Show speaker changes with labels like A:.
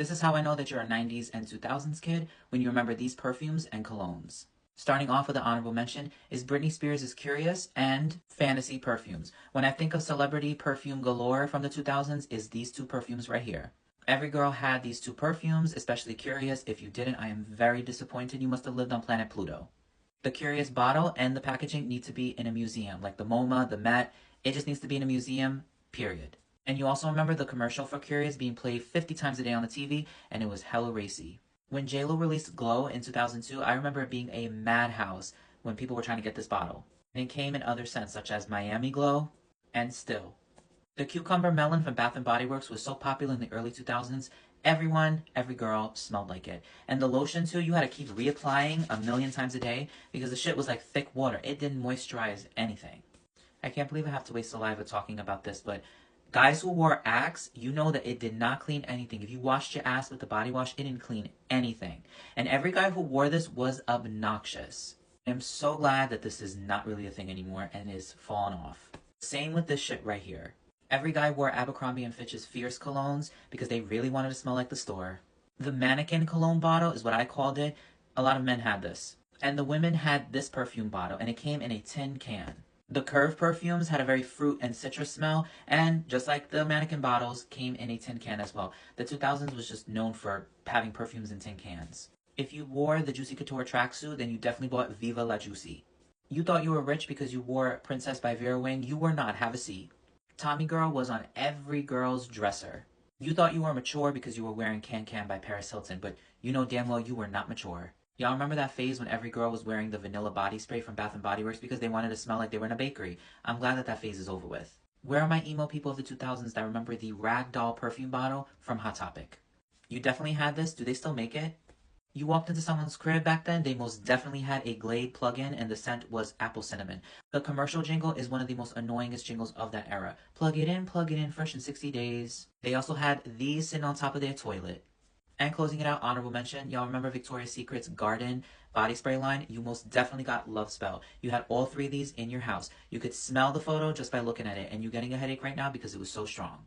A: This is how I know that you're a 90s and 2000s kid, when you remember these perfumes and colognes. Starting off with an honorable mention is Britney Spears' Curious and Fantasy perfumes. When I think of celebrity perfume galore from the 2000s, is these two perfumes right here. Every girl had these two perfumes, especially Curious. If you didn't, I am very disappointed. You must have lived on planet Pluto. The Curious bottle and the packaging need to be in a museum, like the MoMA, the Met. It just needs to be in a museum, period. And you also remember the commercial for Curious being played 50 times a day on the TV, and it was hella racy. When JLo released Glow in 2002, I remember it being a madhouse when people were trying to get this bottle. And it came in other scents such as Miami Glow and Still. The Cucumber Melon from Bath & Body Works was so popular in the early 2000s, every girl smelled like it. And the lotion too, you had to keep reapplying a million times a day because the shit was like thick water. It didn't moisturize anything. I can't believe I have to waste saliva talking about this, but guys who wore Axe, you know that it did not clean anything. If you washed your ass with the body wash, it didn't clean anything. And every guy who wore this was obnoxious. I'm so glad that this is not really a thing anymore and is fallen off. Same with this shit right here. Every guy wore Abercrombie & Fitch's Fierce colognes because they really wanted to smell like the store. The mannequin cologne bottle is what I called it. A lot of men had this. And the women had this perfume bottle, and it came in a tin can. The Curve perfumes had a very fruit and citrus smell, and just like the mannequin bottles, came in a tin can as well. The 2000s was just known for having perfumes in tin cans. If you wore the Juicy Couture tracksuit, then you definitely bought Viva La Juicy. You thought you were rich because you wore Princess by Vera Wang. You were not. Have a seat. Tommy Girl was on every girl's dresser. You thought you were mature because you were wearing Can Can by Paris Hilton, but you know damn well you were not mature. Y'all remember that phase when every girl was wearing the vanilla body spray from Bath & Body Works because they wanted to smell like they were in a bakery? I'm glad that that phase is over with. Where are my emo people of the 2000s that remember the Rag Doll perfume bottle from Hot Topic? You definitely had this. Do they still make it? You walked into someone's crib back then, they most definitely had a Glade plug-in and the scent was apple cinnamon. The commercial jingle is one of the most annoyingest jingles of that era. Plug it in, fresh in 60 days. They also had these sitting on top of their toilet. And closing it out, honorable mention, y'all remember Victoria's Secret's Garden body spray line? You most definitely got Love Spell. You had all three of these in your house. You could smell the photo just by looking at it, and you're getting a headache right now because it was so strong.